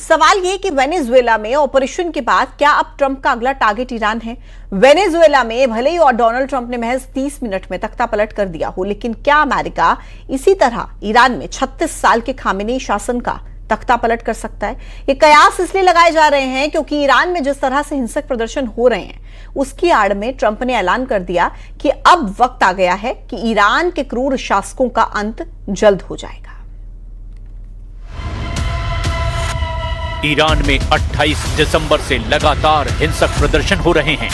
सवाल ये कि वेनेजुएला में ऑपरेशन के बाद क्या अब ट्रंप का अगला टारगेट ईरान है? वेनेजुएला में भले ही और डोनाल्ड ट्रंप ने महज 30 मिनट में तख्तापलट कर दिया हो, लेकिन क्या अमेरिका इसी तरह ईरान में 36 साल के खामेनेई शासन का तख्तापलट कर सकता है? ये कयास इसलिए लगाए जा रहे हैं क्योंकि ईरान में जिस तरह से हिंसक प्रदर्शन हो रहे हैं, उसकी आड़ में ट्रंप ने ऐलान कर दिया कि अब वक्त आ गया है कि ईरान के क्रूर शासकों का अंत जल्द हो जाएगा। ईरान में 28 दिसंबर से लगातार हिंसक प्रदर्शन हो रहे हैं।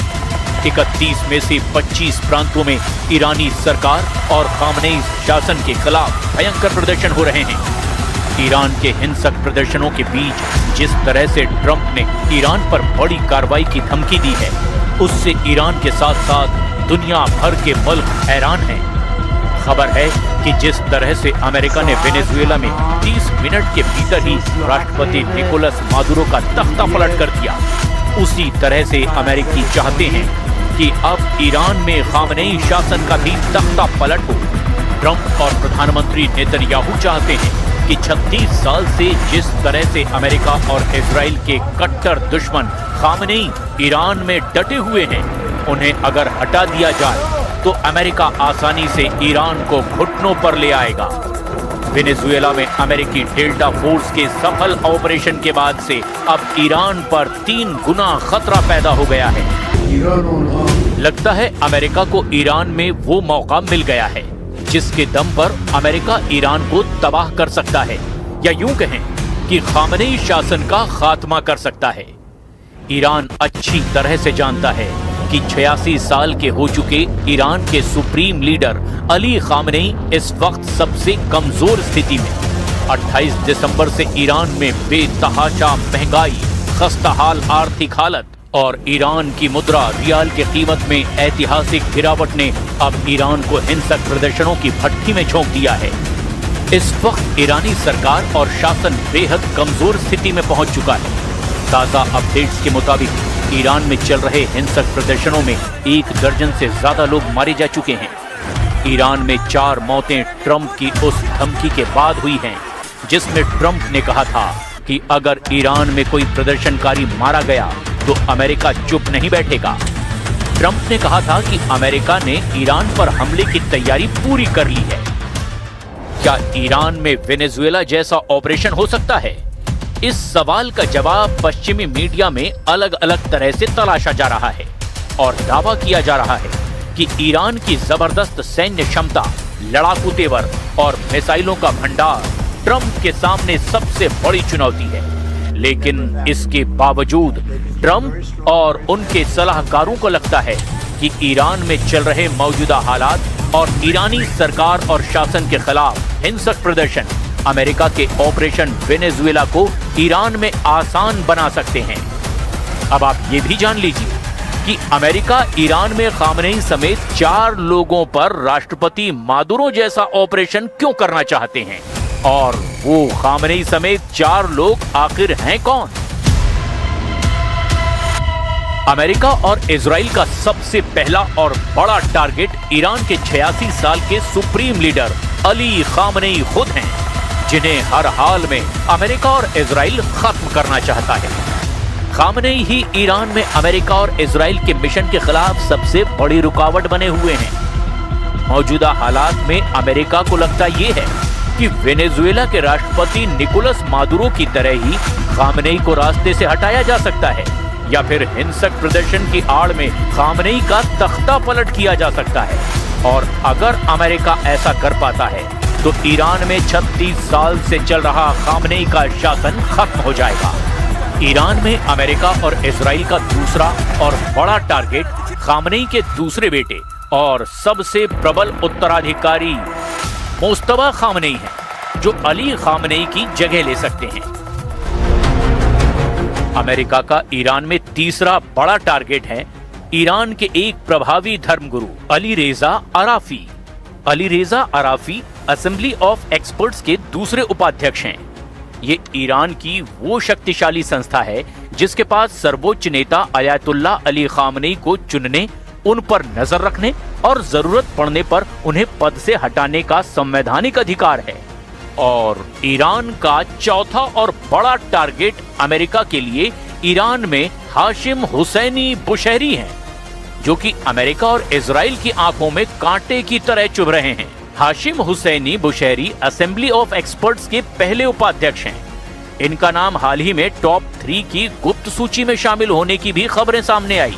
31 में से 25 प्रांतों में ईरानी सरकार और खामनेई शासन के खिलाफ भयंकर प्रदर्शन हो रहे हैं। ईरान के हिंसक प्रदर्शनों के बीच जिस तरह से ट्रंप ने ईरान पर बड़ी कार्रवाई की धमकी दी है, उससे ईरान के साथ साथ दुनिया भर के मुल्क हैरान हैं। खबर है कि जिस तरह से अमेरिका ने वेनेजुएला में 30 मिनट के भीतर ही राष्ट्रपति निकोलस मादुरो का तख्ता पलट कर दिया, उसी तरह से अमेरिकी चाहते हैं कि अब ईरान में खामनेई शासन का भी तख्ता पलट हो। ट्रंप और प्रधानमंत्री नेतन्याहू चाहते हैं कि 36 साल से जिस तरह से अमेरिका और इजराइल के कट्टर दुश्मन खामनेई ईरान में डटे हुए हैं, उन्हें अगर हटा दिया जाए तो अमेरिका आसानी से ईरान को घुटनों पर ले आएगा। वेनेजुएला में अमेरिकी डेल्टा फोर्स के सफल ऑपरेशन के बाद से अब ईरान पर 3 गुना खतरा पैदा हो गया है। लगता है अमेरिका को ईरान में वो मौका मिल गया है जिसके दम पर अमेरिका ईरान को तबाह कर सकता है, या यूं कहें कि खामनेई शासन का खात्मा कर सकता है। ईरान अच्छी तरह से जानता है कि 86 साल के हो चुके ईरान के सुप्रीम लीडर अली खामनेई इस वक्त सबसे कमजोर स्थिति में। 28 दिसंबर से ईरान में बेतहाशा महंगाई, खस्ताहाल आर्थिक हालत और ईरान की मुद्रा रियाल की कीमत में ऐतिहासिक गिरावट ने अब ईरान को हिंसक प्रदर्शनों की भट्टी में झोंक दिया है। इस वक्त ईरानी सरकार और शासन बेहद कमजोर स्थिति में पहुंच चुका है। ताजा अपडेट्स के मुताबिक ईरान में चल रहे हिंसक प्रदर्शनों में 1 दर्जन से ज्यादा लोग मारे जा चुके हैं। ईरान में 4 मौतें ट्रंप की उस धमकी के बाद हुई हैं, जिसमें ट्रंप ने कहा था कि अगर ईरान में कोई प्रदर्शनकारी मारा गया तो अमेरिका चुप नहीं बैठेगा। ट्रंप ने कहा था कि अमेरिका ने ईरान पर हमले की तैयारी पूरी कर ली है। क्या ईरान में वेनेजुएला जैसा ऑपरेशन हो सकता है? इस सवाल का जवाब पश्चिमी मीडिया में अलग अलग तरह से तलाशा जा रहा है और दावा किया जा रहा है कि ईरान की जबरदस्त सैन्य क्षमता, लड़ाकू तेवर और मिसाइलों का भंडार ट्रंप के सामने सबसे बड़ी चुनौती है। लेकिन इसके बावजूद ट्रंप और उनके सलाहकारों को लगता है कि ईरान में चल रहे मौजूदा हालात और ईरानी सरकार और शासन के खिलाफ हिंसक प्रदर्शन अमेरिका के ऑपरेशन वेनेजुएला को ईरान में आसान बना सकते हैं। अब आप ये भी जान लीजिए कि अमेरिका ईरान में खामनेई समेत 4 लोगों पर राष्ट्रपति मादुरो जैसा ऑपरेशन क्यों करना चाहते हैं, और वो खामनेई समेत 4 लोग आखिर हैं कौन? अमेरिका और इजराइल का सबसे पहला और बड़ा टारगेट ईरान के 86 साल के सुप्रीम लीडर अली खामनेई खुद हैं, जिन्हें हर हाल में अमेरिका और इजराइल खत्म करना चाहता है। खामनेई ही ईरान में अमेरिका और इजराइल के मिशन के खिलाफ सबसे बड़ी रुकावट बने हुए हैं। मौजूदा हालात में अमेरिका को लगता यह है कि वेनेजुएला के राष्ट्रपति निकोलस मादुरो की तरह ही खामनेई को रास्ते से हटाया जा सकता है, या फिर हिंसक प्रदर्शन की आड़ में खामनेई का तख्ता पलट किया जा सकता है। और अगर अमेरिका ऐसा कर पाता है तो ईरान में 36 साल से चल रहा खामनेई का शासन खत्म हो जाएगा। ईरान में अमेरिका और इजराइल का दूसरा और बड़ा टारगेट खामनेई के दूसरे बेटे और सबसे प्रबल उत्तराधिकारी मुस्तफा खामनेई है, जो अली खामनेई की जगह ले सकते हैं। अमेरिका का ईरान में तीसरा बड़ा टारगेट है ईरान के एक प्रभावी धर्मगुरु अली रेजा अराफी। अली रेजा अराफी असेंबली ऑफ एक्सपर्ट्स के दूसरे उपाध्यक्ष हैं। ये ईरान की वो शक्तिशाली संस्था है जिसके पास सर्वोच्च नेता अयातुल्ला अली खामनेई को चुनने, उन पर नजर रखने और जरूरत पड़ने पर उन्हें पद से हटाने का संवैधानिक अधिकार है। और ईरान का चौथा और बड़ा टारगेट अमेरिका के लिए ईरान में हाशिम हुसैनी बुशहरी हैं, जो कि अमेरिका और इजराइल की आंखों में कांटे की तरह चुभ रहे हैं। Hashim Husseini Bushehri assembly of experts के पहले उपाध्यक्ष हैं। इनका नाम हाल ही में टॉप 3 की गुप्त सूची में शामिल होने की भी खबरें सामने आई।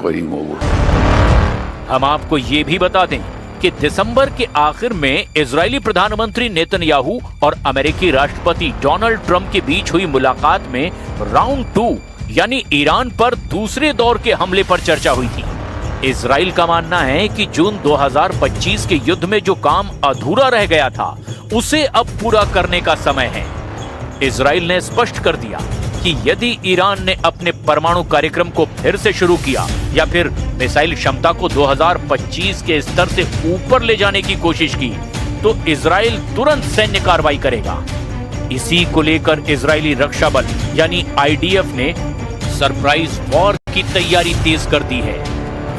खवाहीम आवर्द। हम आपको ये भी बता दें कि दिसंबर के आखिर में इजरायली प्रधानमंत्री नेतन्याहू और अमेरिकी राष्ट्रपति डोनाल्ड ट्रंप के बीच हुई मुलाकात में राउंड 2 यानी ईरान पर दूसरे दौर के हमले पर चर्चा हुई थी। इजराइल का मानना है कि जून 2025 के युद्ध में जो काम अधूरा रह गया था उसे अब पूरा करने का समय है। इजराइल ने स्पष्ट कर दिया कि यदि ईरान ने अपने परमाणु कार्यक्रम को फिर से शुरू किया या फिर मिसाइल क्षमता को 2025 के स्तर से ऊपर ले जाने की कोशिश की तो इजराइल तुरंत सैन्य कार्रवाई करेगा। इसी को लेकर इजरायली रक्षा बल यानी आईडीएफ ने सरप्राइज वॉर की तैयारी तेज कर दी है।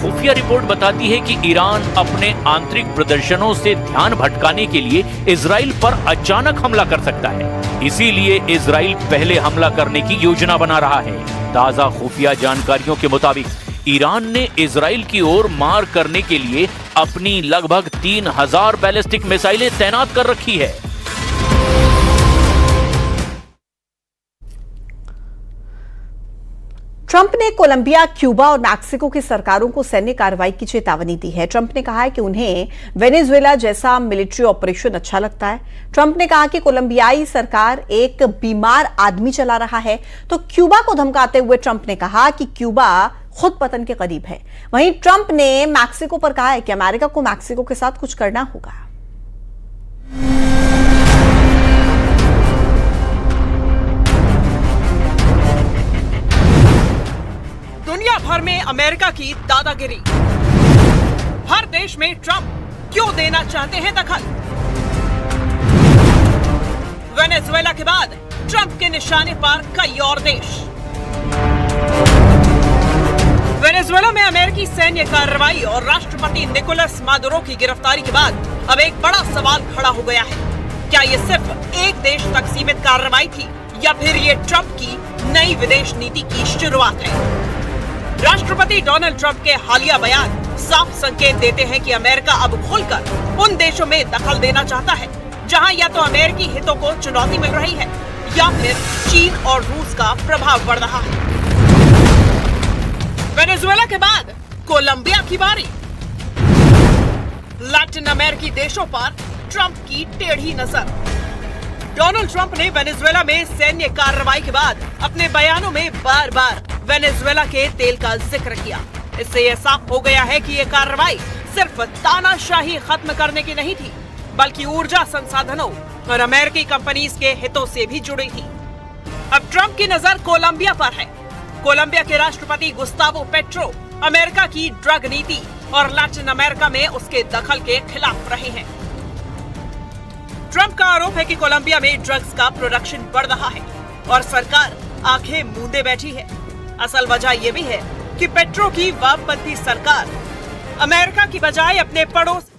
खुफिया रिपोर्ट बताती है कि ईरान अपने आंतरिक प्रदर्शनों से ध्यान भटकाने के लिए इजराइल पर अचानक हमला कर सकता है। इसीलिए इजराइल पहले हमला करने की योजना बना रहा है। ताजा खुफिया जानकारियों के मुताबिक ईरान ने इजराइल की ओर मार करने के लिए अपनी लगभग 3000 बैलिस्टिक मिसाइलें तैनात कर रखी है। ट्रंप ने कोलंबिया, क्यूबा और मैक्सिको की सरकारों को सैन्य कार्रवाई की चेतावनी दी है। ट्रंप ने कहा है कि उन्हें वेनेजुएला जैसा मिलिट्री ऑपरेशन अच्छा लगता है। ट्रंप ने कहा कि कोलंबियाई सरकार एक बीमार आदमी चला रहा है, तो क्यूबा को धमकाते हुए ट्रंप ने कहा कि क्यूबा खुद पतन के करीब है। वहीं ट्रंप ने मैक्सिको पर कहा है कि अमेरिका को मैक्सिको के साथ कुछ करना होगा। दुनिया भर में अमेरिका की दादागिरी। हर देश में ट्रंप क्यों देना चाहते हैं दखल? वेनेजुएला के बाद ट्रंप के निशाने पर कई और देश। वेनेजुएला में अमेरिकी सैन्य कार्रवाई और राष्ट्रपति निकोलस मादुरो की गिरफ्तारी के बाद अब एक बड़ा सवाल खड़ा हो गया है। क्या ये सिर्फ एक देश तक सीमित कार्रवाई थी या फिर ये ट्रंप की नई विदेश नीति की शुरुआत है? राष्ट्रपति डोनाल्ड ट्रंप के हालिया बयान साफ संकेत देते हैं कि अमेरिका अब खुलकर उन देशों में दखल देना चाहता है जहां या तो अमेरिकी हितों को चुनौती मिल रही है या फिर चीन और रूस का प्रभाव बढ़ रहा है। वेनेजुएला के बाद कोलंबिया की बारी। लैटिन अमेरिकी देशों पर ट्रंप की टेढ़ी नजर। डोनाल्ड ट्रंप ने वेनेजुएला में सैन्य कार्रवाई के बाद अपने बयानों में बार बार वेनेजुएला के तेल का जिक्र किया। इससे यह साफ हो गया है कि यह कार्रवाई सिर्फ तानाशाही खत्म करने की नहीं थी, बल्कि ऊर्जा संसाधनों और अमेरिकी कंपनीज के हितों से भी जुड़ी थी। अब ट्रंप की नजर कोलंबिया पर है। कोलंबिया के राष्ट्रपति गुस्तावो पेट्रो अमेरिका की ड्रग नीति और लैटिन अमेरिका में उसके दखल के खिलाफ रहे हैं। ट्रंप का आरोप है कि कोलंबिया में ड्रग्स का प्रोडक्शन बढ़ रहा है और सरकार आंखें मूंदे बैठी है। असल वजह यह भी है कि पेट्रो की वामपंथी सरकार अमेरिका की बजाय अपने पड़ोस